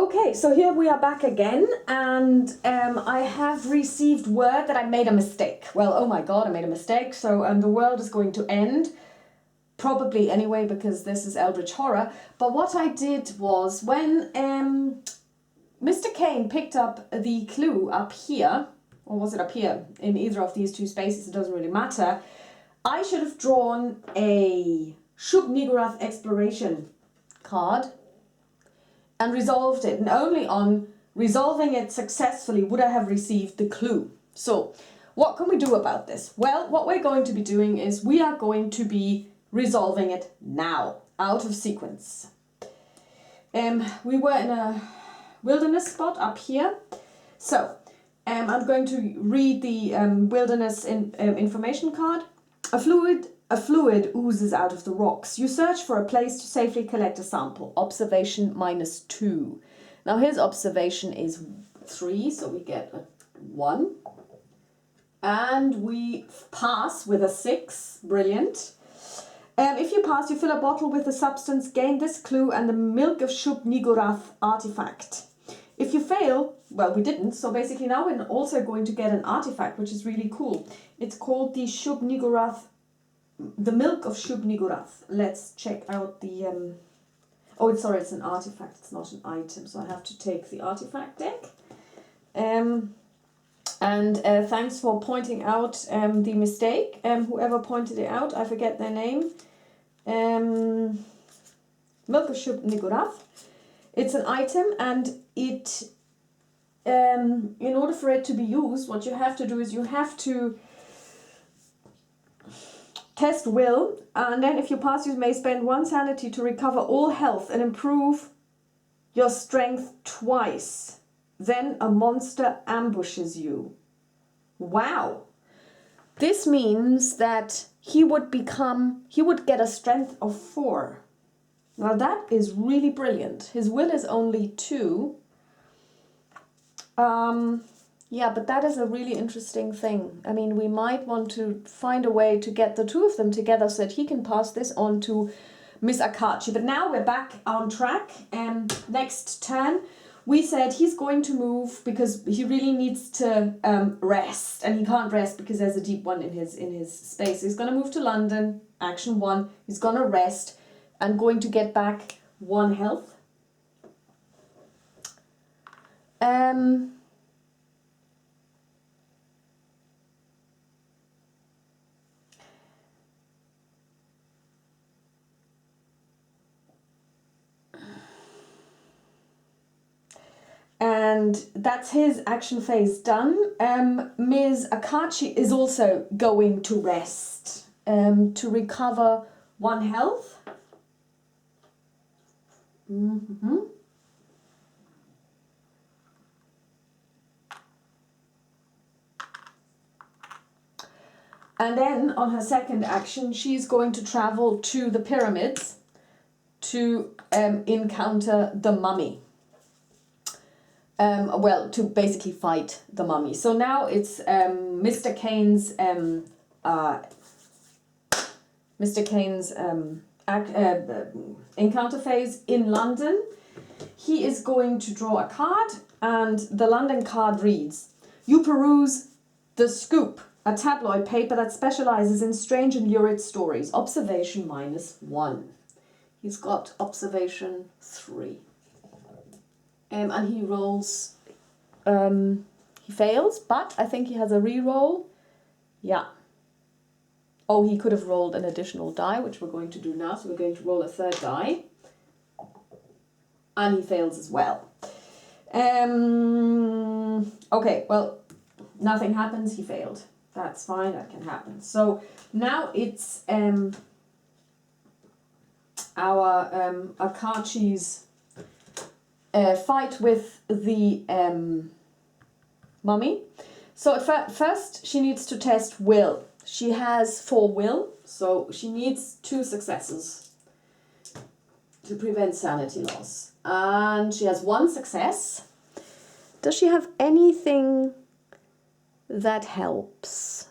Okay, so here we are back again, and I have received word that I made a mistake. Well, oh my god, I made a mistake, so the world is going to end. Probably anyway, because this is Eldritch Horror. But what I did was, when Mr. Kane picked up the clue up here, or was it up here, in either of these two spaces, it doesn't really matter, I should have drawn a Shub-Niggurath exploration card and resolved it, and only on resolving it successfully would I have received the clue. So what can we do about this? Well, what we're going to be doing is we are going to be resolving it now, out of sequence. We were in a wilderness spot up here, so I'm going to read the wilderness information card. A fluid oozes out of the rocks. You search for a place to safely collect a sample. Observation -2. Now his observation is 3, so we get a 1. And we pass with a 6. Brilliant. If you pass, you fill a bottle with the substance, gain this clue and the milk of Shub-Niggurath artifact. If you fail, well, we didn't, so basically now we're also going to get an artifact, which is really cool. It's called the Shub-Niggurath, the milk of Shub-Niggurath. Let's check out the, it's an artifact, it's not an item, so I have to take the artifact deck. Thanks for pointing out the mistake, whoever pointed it out, I forget their name. Milk of Shub-Niggurath. It's an item, and it, in order for it to be used, what you have to do is you have to test will, and then if you pass, you may spend 1 sanity to recover all health and improve your strength twice. Then a monster ambushes you. Wow. This means that he would get a strength of 4. Now that is really brilliant. His will is only 2. Yeah, but that is a really interesting thing. I mean, we might want to find a way to get the two of them together so that he can pass this on to Miss Akachi. But now we're back on track. Next turn, we said he's going to move because he really needs to rest, and he can't rest because there's a deep one in his space. He's going to move to London. Action 1. He's going to rest and going to get back 1 health. And that's his action phase done. Ms. Akachi is also going to rest to recover 1 health. And then on her second action, she's going to travel to the pyramids to encounter the mummy. To basically fight the mummy. So now it's Mr. Kane's encounter phase in London. He is going to draw a card, and the London card reads: you peruse The Scoop, a tabloid paper that specializes in strange and lurid stories. Observation -1. He's got observation 3. And he rolls, he fails, but I think he has a re-roll. Yeah. Oh, he could have rolled an additional die, which we're going to do now. So we're going to roll a 3rd die. And he fails as well. Okay, well, nothing happens, he failed. That's fine, that can happen. So now it's our Akachi's fight with the mummy. So first she needs to test will. She has 4 will, so she needs 2 successes to prevent sanity loss. And she has 1 success. Does she have anything that helps?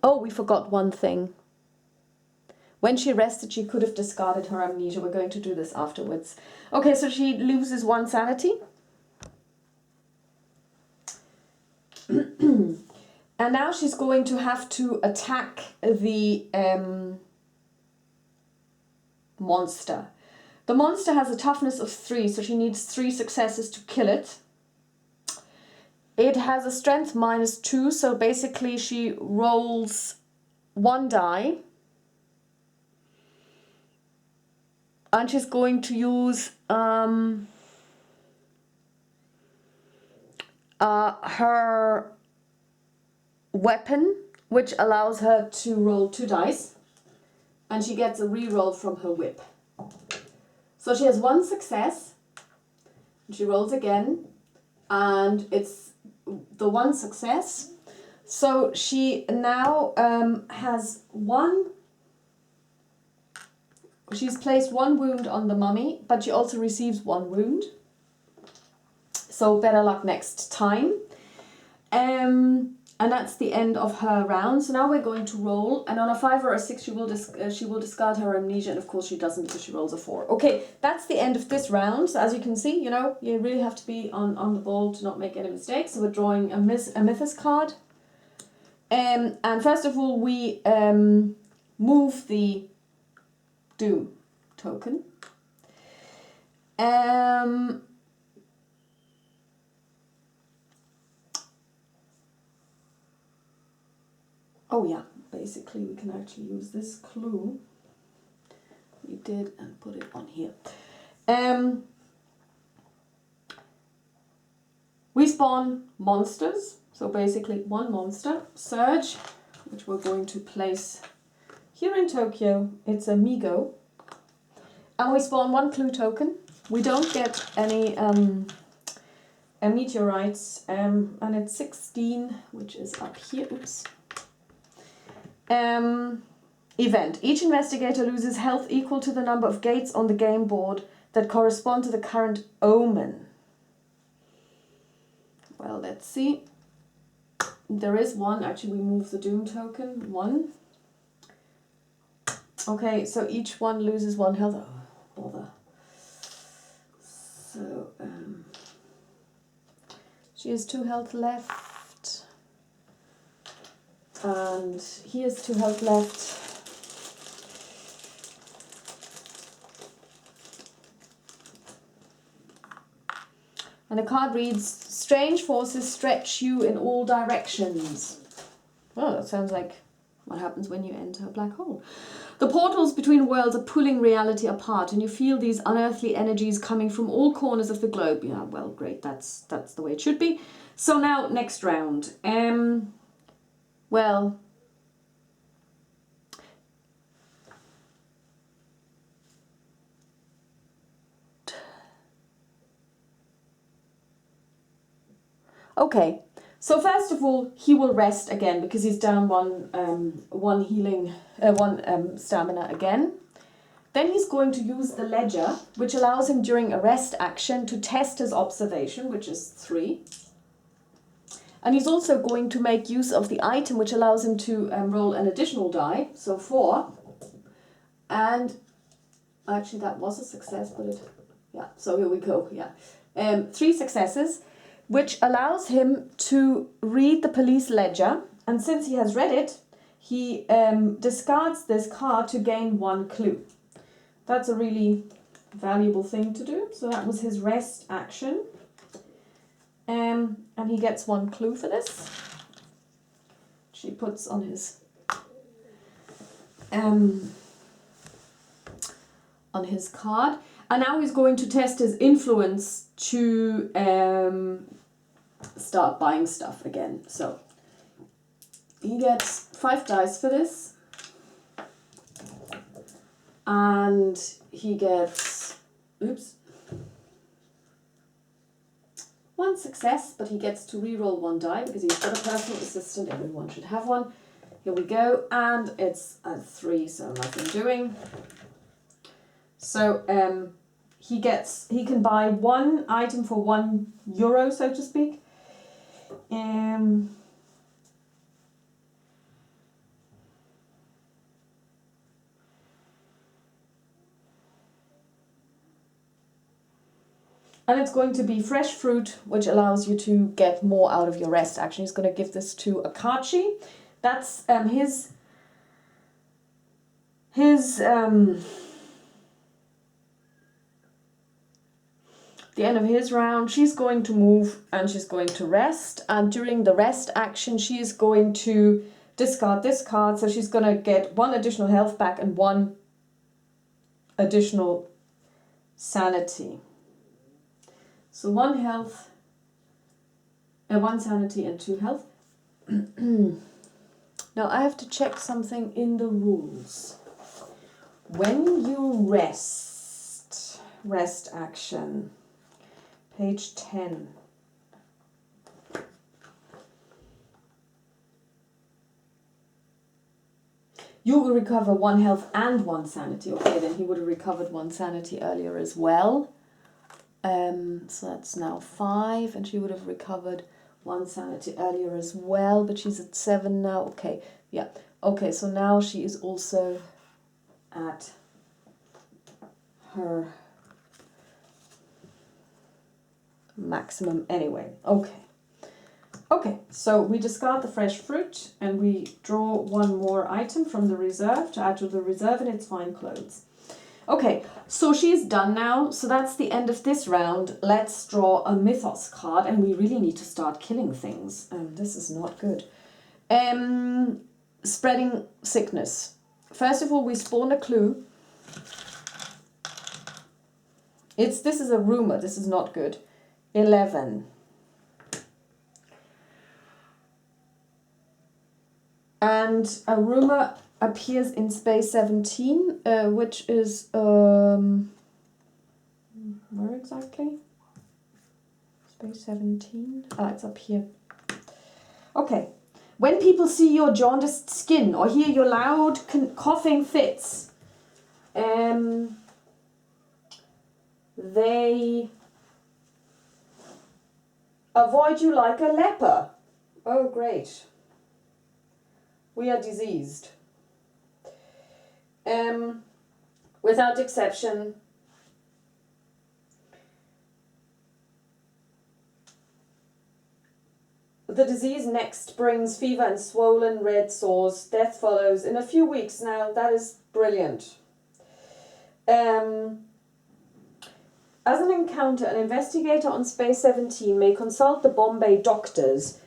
Oh, we forgot one thing. When she rested, she could have discarded her amnesia. We're going to do this afterwards. Okay, so she loses 1 sanity. And now she's going to have to attack the monster. The monster has a toughness of 3, so she needs 3 successes to kill it. It has a strength -2, so basically she rolls 1 die. And she's going to use her weapon, which allows her to roll 2 dice. And she gets a reroll from her whip. So she has 1 success. She rolls again. And it's the 1 success. So she now has 1... She's placed 1 wound on the mummy, but she also receives 1 wound. So better luck next time. And that's the end of her round. So now we're going to roll, and on a 5 or a 6 she will discard her amnesia, and of course she doesn't because she rolls a 4. Okay, that's the end of this round. So as you can see, you know, you really have to be on the ball to not make any mistakes. So we're drawing a Mythos card. And first of all, we move the Doom token. Oh yeah, basically we can actually use this clue we did and put it on here. We spawn monsters, so basically 1 monster, Surge, which we're going to place here in Tokyo. It's a Migo. And we spawn 1 clue token. We don't get any meteorites, and it's 16, which is up here. Oops. Event. Each investigator loses health equal to the number of gates on the game board that correspond to the current omen. Well, let's see. There is 1. Actually, we move the Doom token. 1. Okay, so each one loses 1 health. Oh, bother. So, she has 2 health left. And he has 2 health left. And the card reads, strange forces stretch you in all directions. Well, that sounds like what happens when you enter a black hole. The portals between worlds are pulling reality apart, and you feel these unearthly energies coming from all corners of the globe. Yeah, well, great. That's the way it should be. So now, next round. Well, okay. So first of all, he will rest again because he's down 1 healing, 1 stamina again. Then he's going to use the ledger, which allows him during a rest action to test his observation, which is 3. And he's also going to make use of the item, which allows him to roll an additional die, so 4. And actually that was a success, but yeah, so here we go, yeah. 3 successes, which allows him to read the police ledger. And since he has read it, he discards this card to gain 1 clue. That's a really valuable thing to do. So that was his rest action. And he gets 1 clue for this. She puts on his card. And now he's going to test his influence to start buying stuff again. So he gets 5 dice for this. And he gets, oops, 1 success, but he gets to re-roll 1 die because he's got a personal assistant. Everyone should have one. Here we go, and it's a 3, so nothing doing. So he can buy 1 item for €1, so to speak. And it's going to be fresh fruit, which allows you to get more out of your rest action. He's going to give this to Akachi. That's the end of his round. She's going to move and she's going to rest. And during the rest action, she is going to discard this card. So she's going to get 1 additional health back and 1 additional sanity. So 1 health, 1 sanity and 2 health. Now I have to check something in the rules. When you rest action, page 10. You will recover 1 health and 1 sanity. Okay, then he would have recovered 1 sanity earlier as well. So that's now 5, and she would have recovered 1 sanity earlier as well, but she's at 7 now. Okay, yeah. Okay, so now she is also at her maximum anyway. Okay, so we discard the fresh fruit and we draw 1 more item from the reserve to add to the reserve, and it's fine clothes. Okay, so she's done now. So that's the end of this round. Let's draw a Mythos card, and we really need to start killing things. This is not good. Spreading sickness. First of all, we spawn a clue. This is a rumor. This is not good. 11. And a rumor appears in space 17, which is, where exactly? Space 17? Ah, it's up here. Okay. When people see your jaundiced skin or hear your loud coughing fits, they avoid you like a leper. Oh, great. We are diseased. Without exception, the disease next brings fever and swollen red sores. Death follows in a few weeks. Now, that is brilliant. As an encounter, an investigator on Space 17 may consult the Bombay doctors.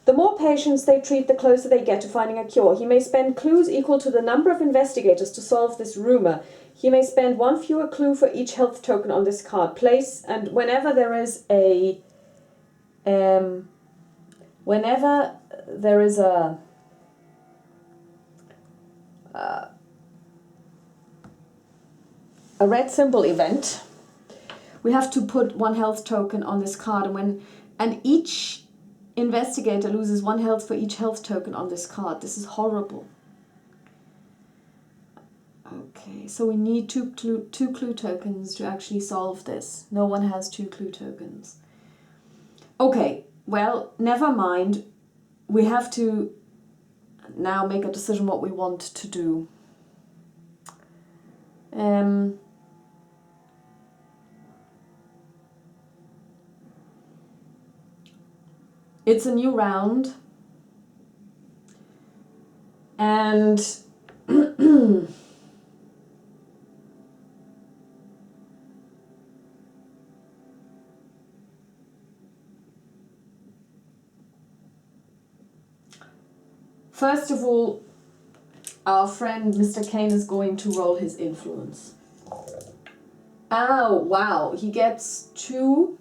The more patients they treat, the closer they get to finding a cure. He may spend clues equal to the number of investigators to solve this rumor. He may spend 1 fewer clue for each health token on this card. Place, and whenever there is a red symbol event, we have to put 1 health token on this card, and each investigator loses 1 health for each health token on this card. This is horrible. Okay, so we need two clue tokens to actually solve this. No one has 2 clue tokens. Okay, well, never mind. We have to now make a decision what we want to do. It's a new round, and first of all, our friend Mr. Kane is going to roll his influence. Oh, wow, he gets 2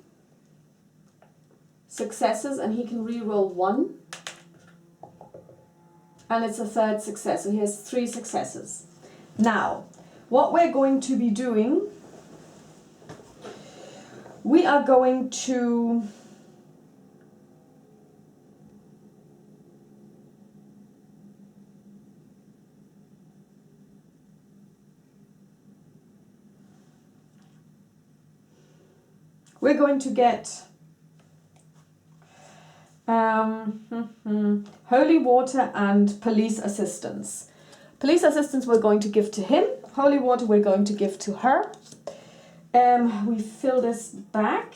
successes and he can re-roll 1, and it's a 3rd success, so he has 3 successes. Now, what we're going to be doing, we are going to get holy water and police assistance. Police assistance we're going to give to him. Holy water we're going to give to her. We fill this back.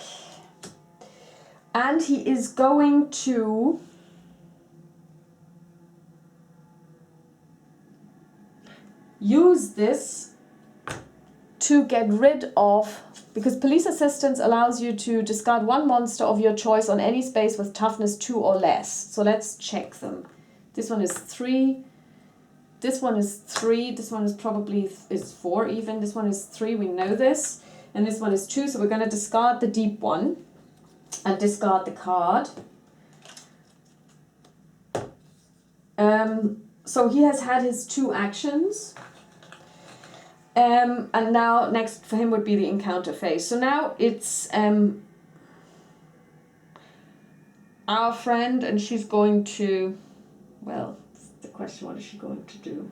And he is going to use this to get rid of, because police assistance allows you to discard one monster of your choice on any space with toughness 2 or less. So let's check them. This one is 3. This one is 3. This one is probably is 4 even. This one is 3. We know this. And this one is 2. So we're going to discard the deep one and discard the card. So he has had his 2 actions. And now next for him would be the encounter phase. So now it's our friend, and she's going to, well, it's the question, what is she going to do?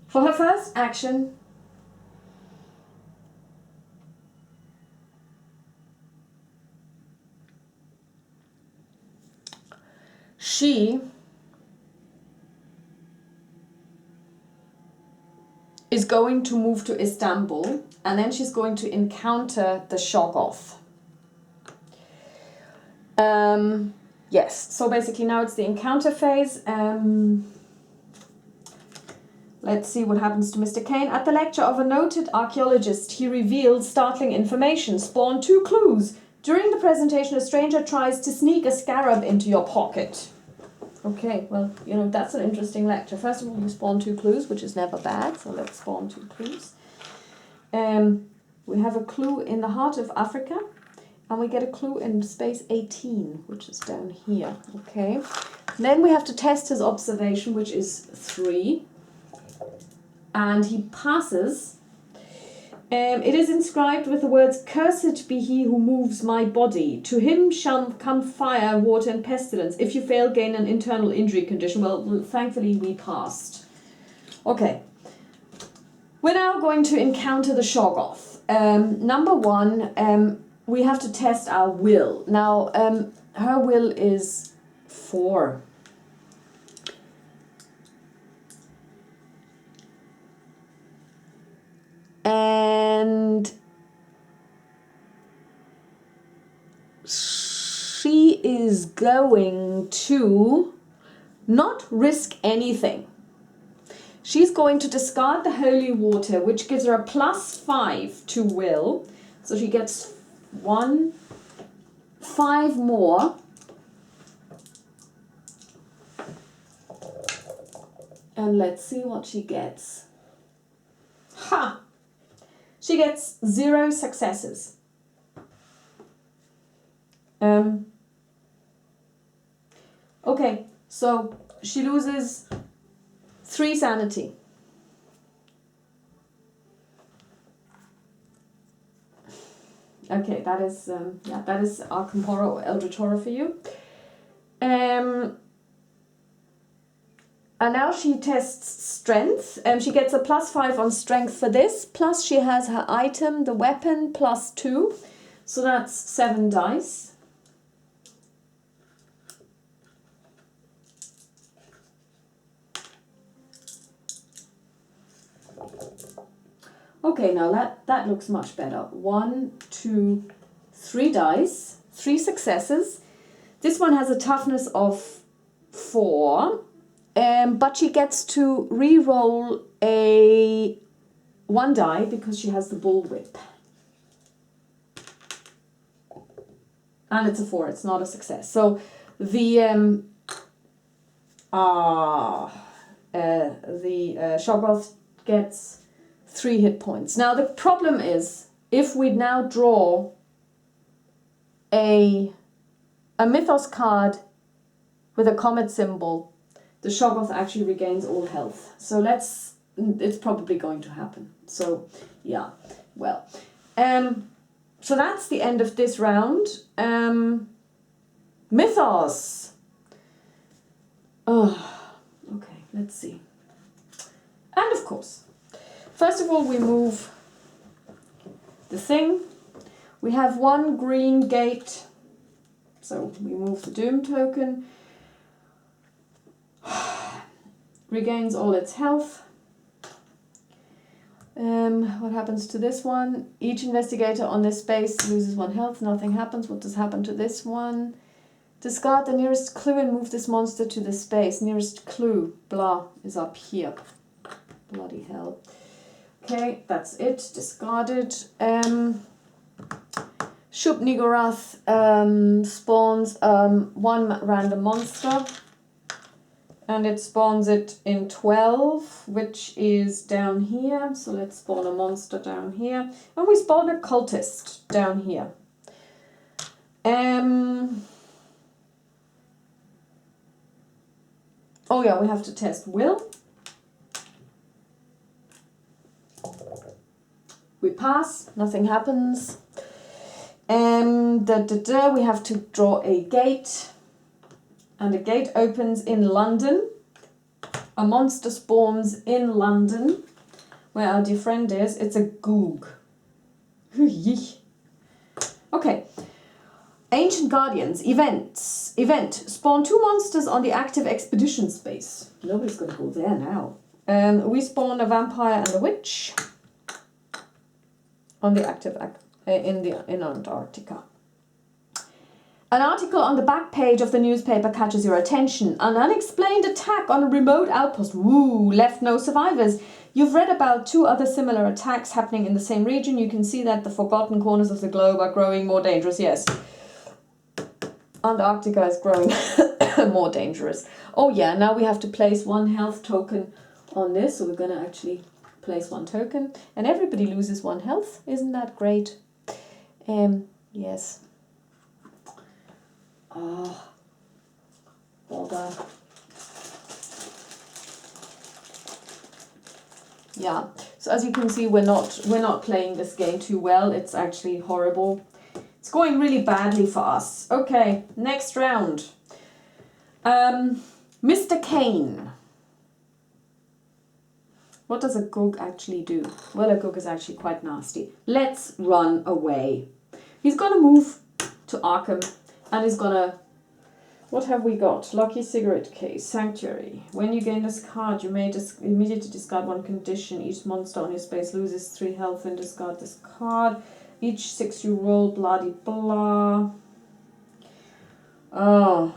For her first action, she is going to move to Istanbul, and then she's going to encounter the Shoggoth. Yes, so basically now it's the encounter phase. Let's see what happens to Mr. Kane. At the lecture of a noted archaeologist, he revealed startling information. Spawn 2 clues. During the presentation, a stranger tries to sneak a scarab into your pocket. Okay, well, you know, that's an interesting lecture. First of all, you spawn 2 clues, which is never bad, so let's spawn 2 clues. We have a clue in the heart of Africa, and we get a clue in space 18, which is down here. Okay, then we have to test his observation, which is 3, and he passes. It is inscribed with the words, "Cursed be he who moves my body. To him shall come fire, water, and pestilence. If you fail, gain an internal injury condition." Well, thankfully we passed. Okay. We're now going to encounter the Shoggoth. Number 1, we have to test our will. Now, her will is 4. And she is going to not risk anything. She's going to discard the holy water, which gives her a +5 to will. So she gets 5 more. And let's see what she gets. Ha! She gets 0 successes. Okay, so she loses 3 sanity. Okay, that is that is Arkham Horror or Eldritch Horror for you. And now she tests strength. She gets a +5 on strength for this. Plus she has her item, the weapon, +2. So that's 7 dice. Okay, now that looks much better. 1, 2, 3 dice. 3 successes. This one has a toughness of 4. But she gets to re-roll a 1 die because she has the bullwhip. And it's a 4, it's not a success. So the Shoggoth gets 3 hit points. Now the problem is, if we now draw a Mythos card with a comet symbol, the Shoggoth actually regains all health. So it's probably going to happen. So yeah, well. So that's the end of this round. Mythos. Oh, okay, let's see. And of course, first of all, we move the thing. We have 1 green gate. So we move the Doom token. regains all its health. What happens to this one? Each investigator on this space loses 1 health. Nothing happens. What does happen to this one? Discard the nearest clue and move this monster to the space. Nearest clue, blah, is up here. Bloody hell. Okay, that's it. Discarded. Shub Nigorath spawns 1 random monster. And it spawns it in 12, which is down here. So let's spawn a monster down here. And we spawn a cultist down here. Oh yeah, we have to test will. We pass, nothing happens. We have to draw a gate. And a gate opens in London. A monster spawns in London, where our dear friend is. It's a goog. Okay. Ancient Guardians, event. Spawn 2 monsters on the active expedition space. Nobody's going to go there now. We spawn a vampire and a witch on the active in Antarctica. An article on the back page of the newspaper catches your attention. An unexplained attack on a remote outpost. Woo, left no survivors. You've read about 2 other similar attacks happening in the same region. You can see that the forgotten corners of the globe are growing more dangerous. Yes. Antarctica is growing more dangerous. Oh yeah, now we have to place 1 health token on this. So we're going to actually place 1 token. And everybody loses 1 health. Isn't that great? Yes. Oh, bother. Yeah, so as you can see, we're not playing this game too well. It's actually horrible. It's going really badly for us. Okay, next round. Mr. Kane. What does a goog actually do? Well, a goog is actually quite nasty. Let's run away. He's going to move to Arkham. And he's gonna, what have we got? Lucky cigarette case, sanctuary. When you gain this card, you may immediately discard 1 condition. Each monster on your space loses 3 health and discard this card. Each 6 you roll, blah de blah. Oh.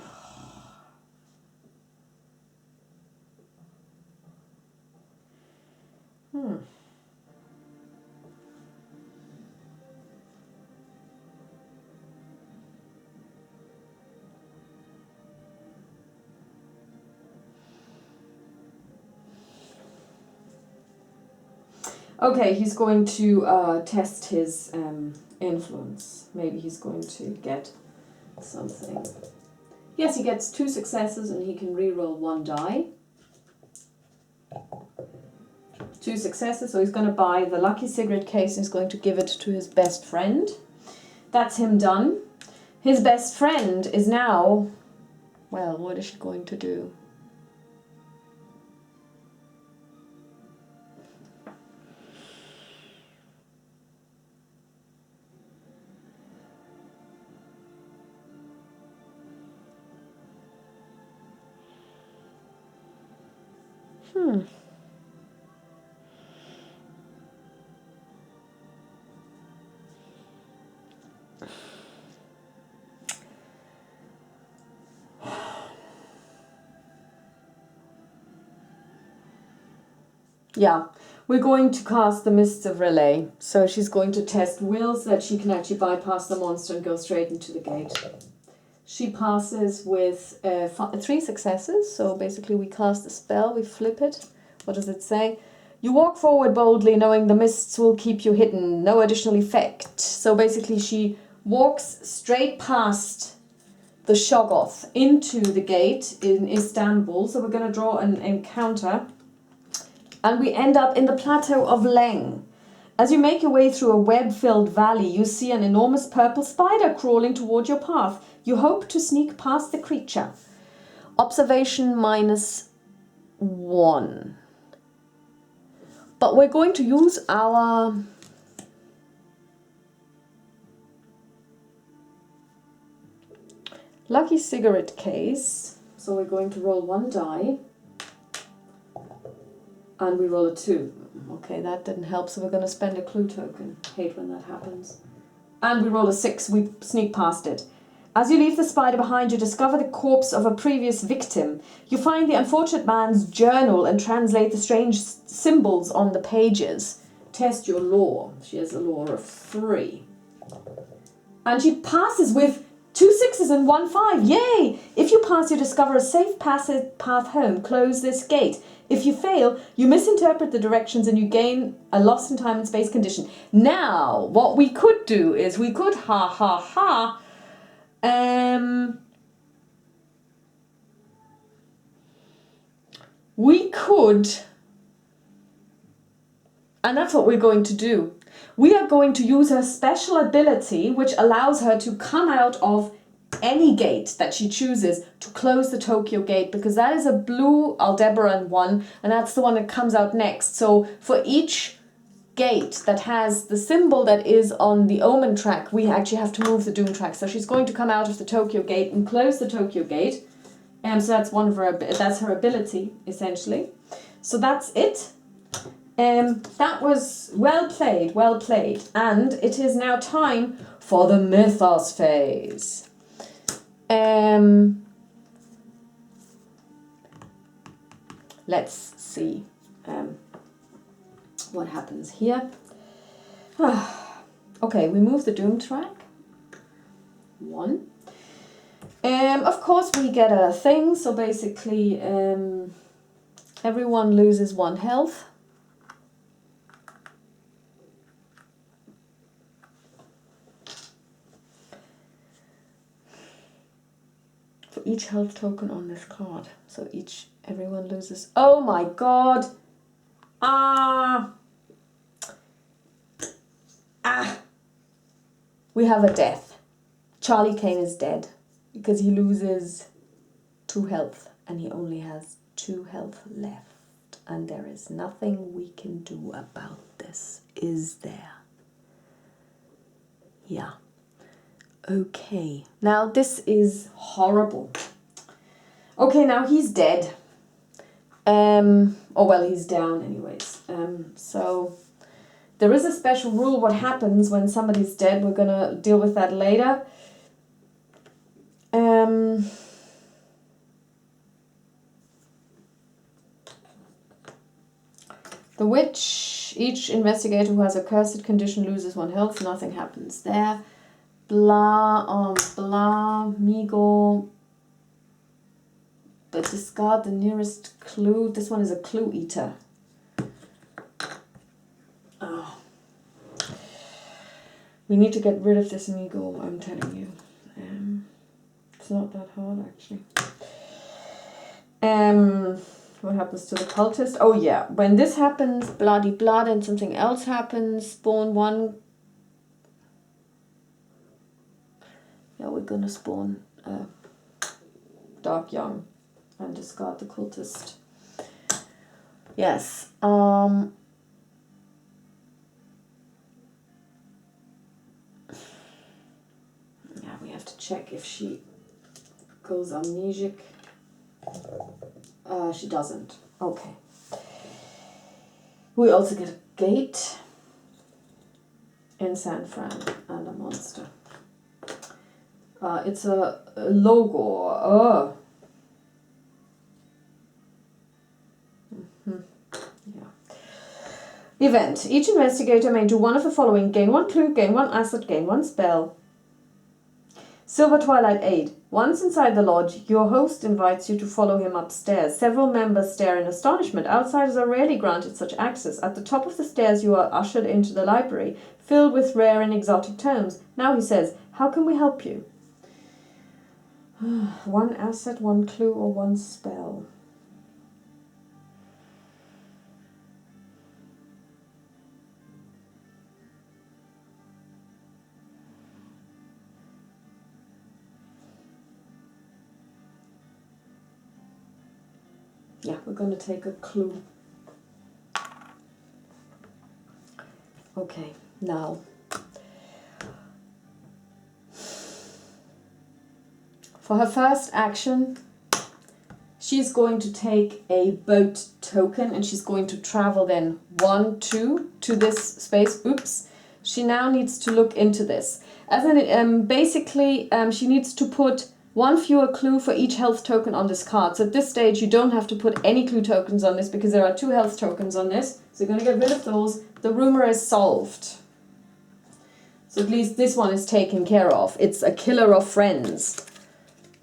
Okay, he's going to test his influence. Maybe he's going to get something. Yes, he gets 2 successes and he can reroll 1 die. 2 successes, so he's going to buy the lucky cigarette case and he's going to give it to his best friend. That's him done. His best friend is now, well, what is she going to do? Yeah, we're going to cast the Mists of Relay. So she's going to test wills that she can actually bypass the monster and go straight into the gate. She passes with 3 successes. So basically we cast the spell, we flip it. What does it say? You walk forward boldly knowing the mists will keep you hidden. No additional effect. So basically she walks straight past the Shoggoth into the gate in Istanbul. So we're going to draw an encounter. And we end up in the plateau of Leng. As you make your way through a web-filled valley, you see an enormous purple spider crawling toward your path. You hope to sneak past the creature. Observation -1. But we're going to use our lucky cigarette case. So we're going to roll 1 die. And we roll a 2. Okay, that didn't help, so we're going to spend a clue token. Hate when that happens. And we roll a 6. We sneak past it. As you leave the spider behind, you discover the corpse of a previous victim. You find the unfortunate man's journal and translate the strange symbols on the pages. Test your lore. She has a lore of 3. And she passes with 2 6s and 1 5. Yay! If you pass, you discover a safe path home. Close this gate. If you fail, you misinterpret the directions and you gain a lost in time and space condition. Now, what we could do is we could we could, and that's what we're going to do. We are going to use her special ability, which allows her to come out of any gate that she chooses to close the Tokyo gate, because that is a blue Aldebaran one, and that's the one that comes out next. So for each gate that has the symbol that is on the Omen track, we actually have to move the Doom track. So she's going to come out of the Tokyo gate and close the Tokyo gate. So that's one of her, that's her ability, essentially. So that's it. That was well played. And it is now time for the Mythos phase. Let's see what happens here. Okay, we move the Doom track. 1. Of course, we get a thing. So basically, everyone loses 1 health. For each health token on this card. So everyone loses. Oh my god! We have a death. Charlie Kane is dead because he loses 2 health and he only has 2 health left. And there is nothing we can do about this, is there? Yeah. Okay. Now this is horrible. Okay, now he's dead. Oh well, he's down anyways. So there is a special rule what happens when somebody's dead. We're gonna deal with that later. The witch, each investigator who has a cursed condition loses 1 health. Nothing happens there. Blah, Migo. But discard the nearest clue. This one is a clue eater. Oh. We need to get rid of this Migo, I'm telling you. It's not that hard, actually. What happens to the cultist? Oh yeah, when this happens, bloody blood, and something else happens, spawn 1. Yeah, we're gonna spawn Dark Young and discard the cultist. Yes. Yeah, we have to check if she goes amnesic. She doesn't. Okay. We also get a gate in San Fran and a monster. It's a logo. Yeah. Event. Each investigator may do one of the following. Gain 1 clue, gain 1 asset, gain 1 spell. Silver Twilight Aid. Once inside the lodge, your host invites you to follow him upstairs. Several members stare in astonishment. Outsiders are rarely granted such access. At the top of the stairs, you are ushered into the library, filled with rare and exotic tomes. Now he says, "How can we help you?" 1 asset, 1 clue, or 1 spell. Yeah, we're going to take a clue. Okay, now. For her first action, she's going to take a boat token, and she's going to travel then 1, 2 to this space. Oops. She now needs to look into this. As in, basically, she needs to put 1 fewer clue for each health token on this card. So at this stage, you don't have to put any clue tokens on this because there are 2 health tokens on this. So you're going to get rid of those. The rumor is solved. So at least this one is taken care of. It's a killer of friends.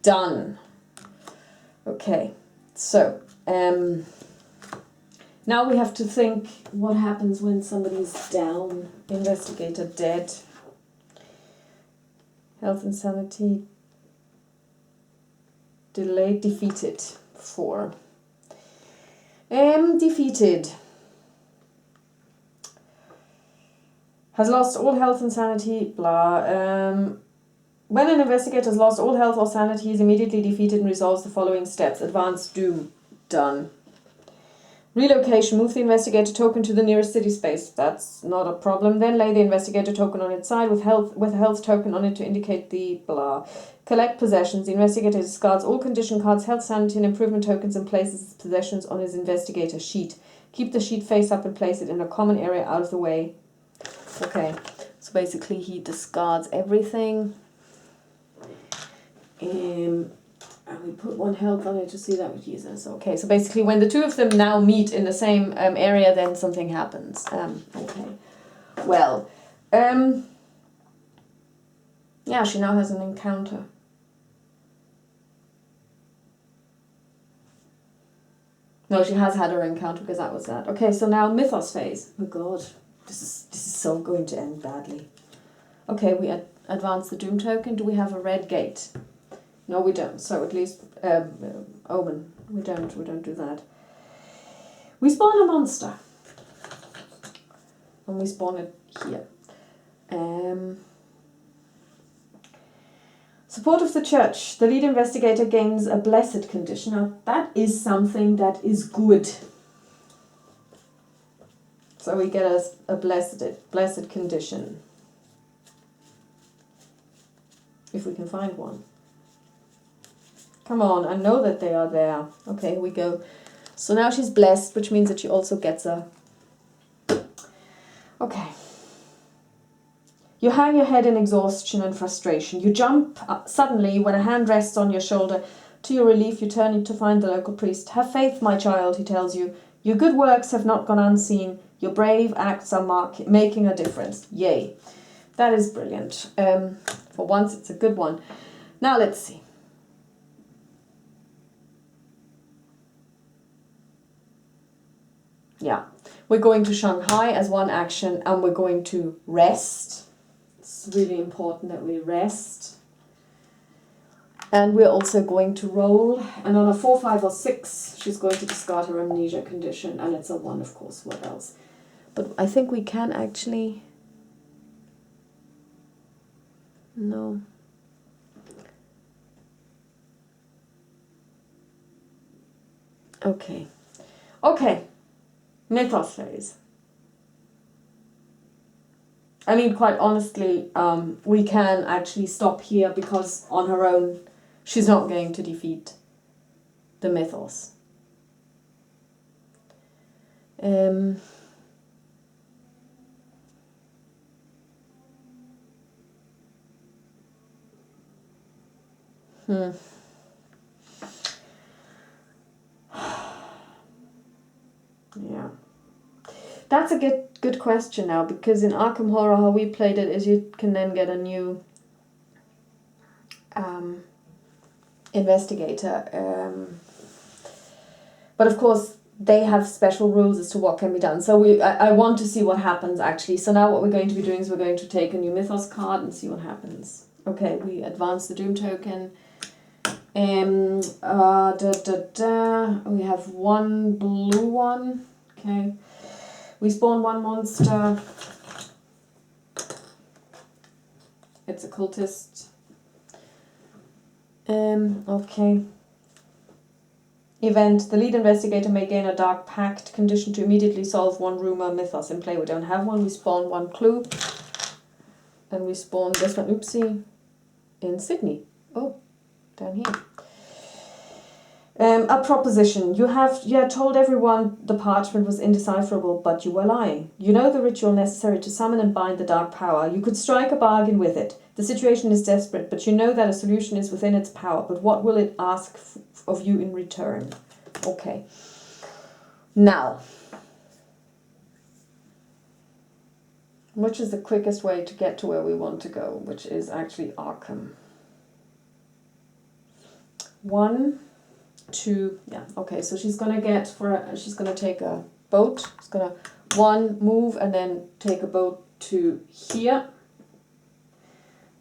Done. Okay, so now we have to think what happens when somebody's down. Investigator dead. Health and sanity delayed, defeated. 4. Defeated. Has lost all health and sanity, blah. When an investigator has lost all health or sanity, he is immediately defeated and resolves the following steps. Advanced doom. Done. Relocation. Move the investigator token to the nearest city space. That's not a problem. Then lay the investigator token on its side with a health token on it to indicate the blah. Collect possessions. The investigator discards all condition cards, health, sanity, and improvement tokens and places his possessions on his investigator sheet. Keep the sheet face up and place it in a common area out of the way. Okay, so basically he discards everything. And we put 1 health on it to see that with Jesus. Okay, so basically when the 2 of them now meet in the same area, then something happens. Okay, well, yeah, she now has an encounter. No, she has had her encounter because that was that. Okay, so now Mythos phase. Oh God, this is so going to end badly. Okay, we advance the Doom token. Do we have a red gate? No, we don't. So at least Omen. We don't do that. We spawn a monster, and we spawn it here. Support of the church. The lead investigator gains a blessed condition. Now that is something that is good. So we get a blessed condition. If we can find one. Come on, I know that they are there. Okay, here we go. So now she's blessed, which means that she also gets a... Okay. You hang your head in exhaustion and frustration. You jump up suddenly when a hand rests on your shoulder. To your relief, you turn to find the local priest. Have faith, my child, he tells you. Your good works have not gone unseen. Your brave acts are making a difference. Yay. That is brilliant. For once, it's a good one. Now, let's see. Yeah, we're going to Shanghai as one action, and we're going to rest. It's really important that we rest. And we're also going to roll, and on a 4, 5, or 6, she's going to discard her amnesia condition, and it's a 1, of course. What else? But I think we can actually... No. Okay. Okay. Mythos phase. I mean, quite honestly, we can actually stop here because on her own, she's not going to defeat the Mythos. Yeah. That's a good question now, because in Arkham Horror, how we played it is you can then get a new investigator. But of course, they have special rules as to what can be done. So I want to see what happens, actually. So now what we're going to be doing is we're going to take a new Mythos card and see what happens. Okay, we advance the Doom token. We have 1 blue one. Okay. We spawn 1 monster. It's a cultist. Okay. Event. The lead investigator may gain a dark pact condition to immediately solve 1 rumor Mythos in play. We don't have one. We spawn 1 clue. And we spawn this one, oopsie, in Sydney. Oh, down here. A proposition. You had told everyone the parchment was indecipherable, but you were lying. You know the ritual necessary to summon and bind the dark power. You could strike a bargain with it. The situation is desperate, but you know that a solution is within its power. But what will it ask of you in return? Okay. Now, which is the quickest way to get to where we want to go, which is actually Arkham. 1, 2, yeah, okay, so she's gonna she's gonna take a boat. She's gonna 1 move and then take a boat to here,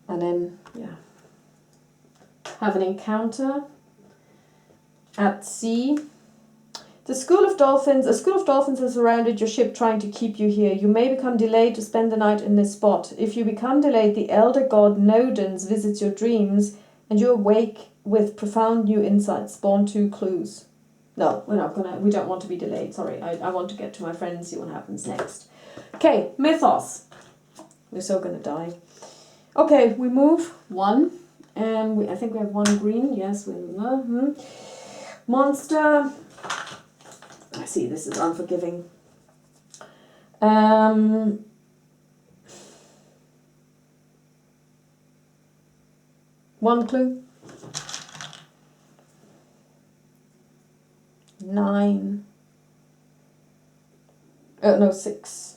and then have an encounter at sea. A school of dolphins has surrounded your ship trying to keep you here. You may become delayed to spend the night in this spot. If you become delayed, the elder god Nodens visits your dreams and you awake with profound new insights. Spawn 2 clues. No, we don't want to be delayed, sorry. I want to get to my friend and see what happens next. Okay, Mythos. We're so gonna die. Okay, we move 1, and I think we have 1 green, yes, monster. I see, this is unforgiving. 1 clue. 9. Oh, no, 6.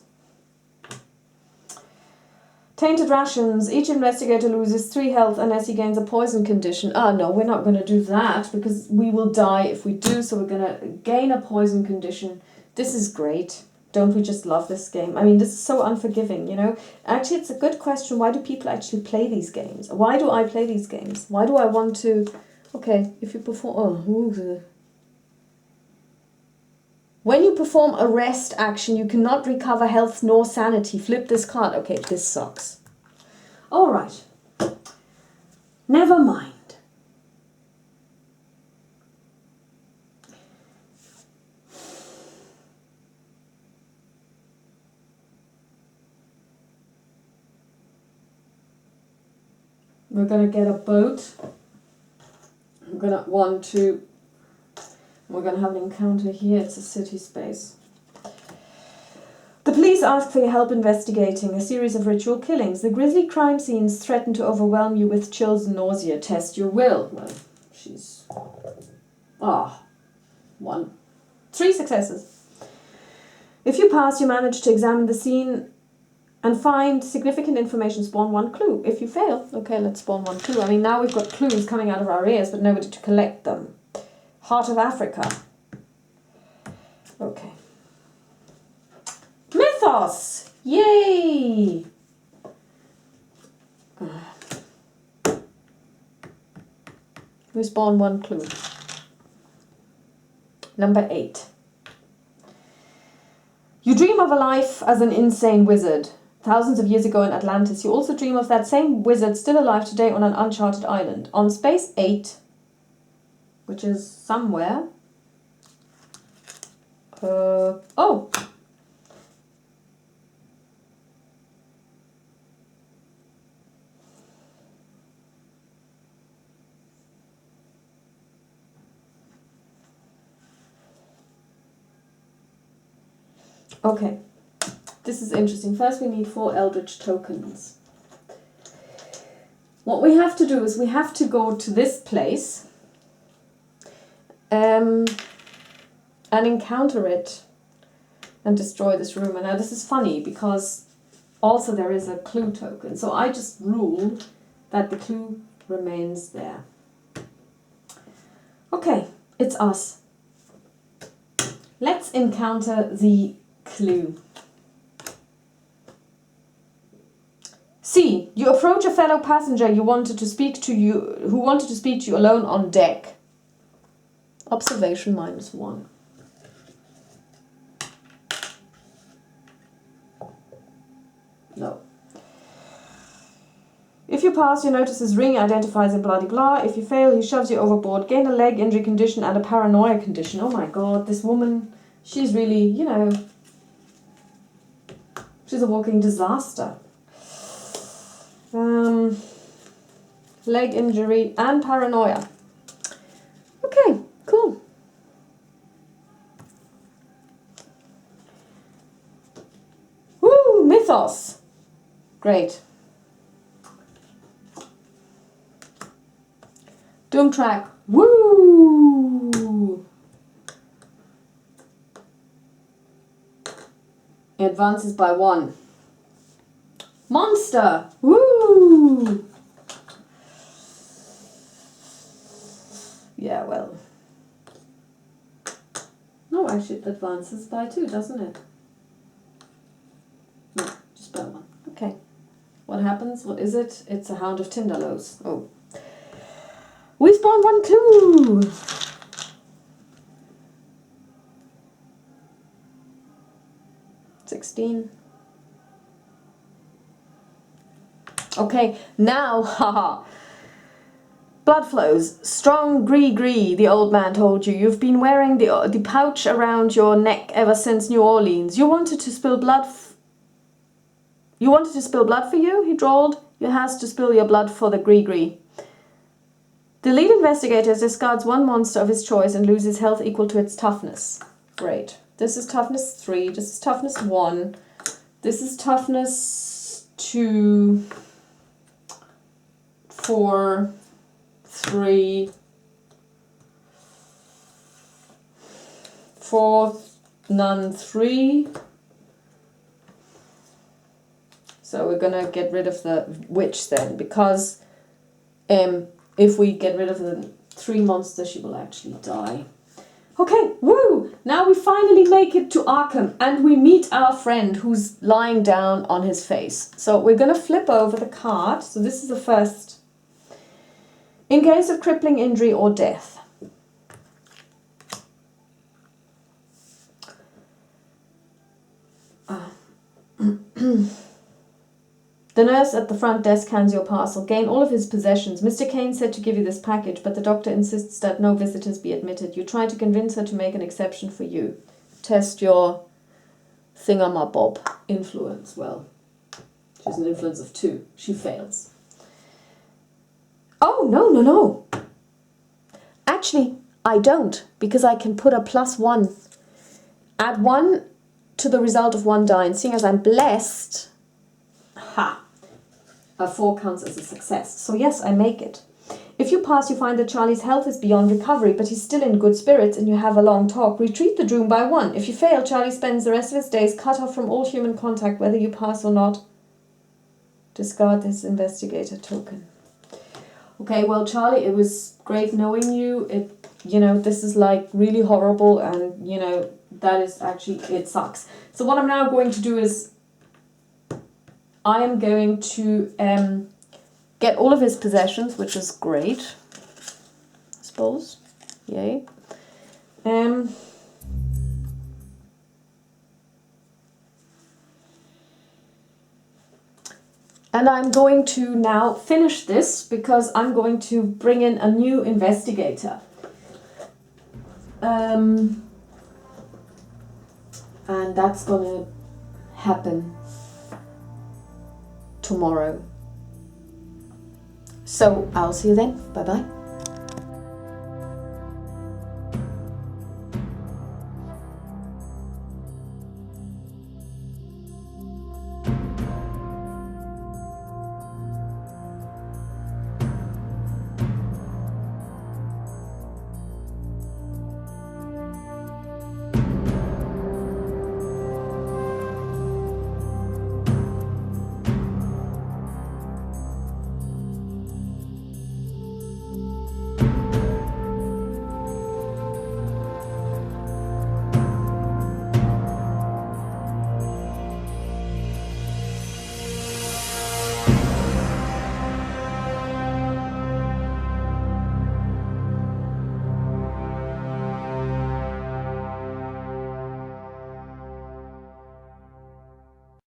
Tainted rations. Each investigator loses 3 health unless he gains a poison condition. Ah, no, we're not going to do that because we will die if we do. So we're going to gain a poison condition. This is great. Don't we just love this game? I mean, this is so unforgiving, you know. Actually, it's a good question. Why do people actually play these games? Why do I play these games? Why do I want to... Okay, if you perform... Oh, when you perform a rest action, you cannot recover health nor sanity. Flip this card. Okay, this sucks. All right. Never mind. We're going to get a boat. We're going to want to... We're going to have an encounter here. It's a city space. The police ask for your help investigating a series of ritual killings. The grisly crime scenes threaten to overwhelm you with chills and nausea. Test your will. Well, she's... 1. 3 successes. If you pass, you manage to examine the scene and find significant information. Spawn 1 clue. If you fail, okay, let's spawn 1 clue. I mean, now we've got clues coming out of our ears, but nobody to collect them. Heart of Africa. Okay. Mythos! Yay! We spawn 1 clue. Number 8. You dream of a life as an insane wizard. Thousands of years ago in Atlantis, you also dream of that same wizard still alive today on an uncharted island. On space 8, which is somewhere. Oh! Okay, this is interesting. First we need 4 Eldritch tokens. What we have to do is we have to go to this place and encounter it and destroy this room. And now this is funny because also there is a clue token. So I just ruled that the clue remains there. Okay, it's us. Let's encounter the clue. C. You approach a fellow passenger who wanted to speak to you alone on deck. Observation -1. No. If you pass, you notice his ring identifies him, blah, blah, blah. If you fail, he shoves you overboard. Gain a leg injury condition and a paranoia condition. Oh my god, this woman, she's really, you know, she's a walking disaster. Leg injury and paranoia. Okay, cool. Mythos. Great. Doom track. Woo! Advances by 1. Monster. Woo! Yeah, well. No, actually it advances by 2, doesn't it? No, just by 1. Okay. What happens? What is it? It's a Hound of Tinderlows. Oh. We spawned 1 clue! $16. Okay, now, haha. Blood flows. Strong gree, the old man told you. You've been wearing the pouch around your neck ever since New Orleans. You wanted to spill blood for you, he drawled. You has to spill your blood for the gree. The lead investigator discards 1 monster of his choice and loses health equal to its toughness. Great. This is toughness 3. This is toughness 1. This is toughness 2, 4, 3, 4, none, 3. So we're gonna get rid of the witch then, because if we get rid of the 3 monsters, she will actually die. Okay, woo! Now we finally make it to Arkham and we meet our friend who's lying down on his face. So we're gonna flip over the card. So this is the first. In case of crippling injury or death. The nurse at the front desk hands your parcel. Gain all of his possessions. Mr. Kane said to give you this package, but the doctor insists that no visitors be admitted. You try to convince her to make an exception for you. Test your thingamabob influence. Well, she's an influence of 2. She fails. Oh, no. Actually, I don't, because I can put a +1. Add 1 to the result of 1 die, and seeing as I'm blessed, a 4 counts as a success. So yes, I make it. If you pass, you find that Charlie's health is beyond recovery, but he's still in good spirits, and you have a long talk. Retreat the room by 1. If you fail, Charlie spends the rest of his days cut off from all human contact, whether you pass or not. Discard this investigator token. Okay, well, Charlie, it was great knowing you. This is like really horrible, and that is actually, it sucks. So what I'm now going to do is I am going to get all of his possessions, which is great, I suppose. Yay. And I'm going to now finish this because I'm going to bring in a new investigator. And that's going to happen tomorrow. So I'll see you then. Bye bye.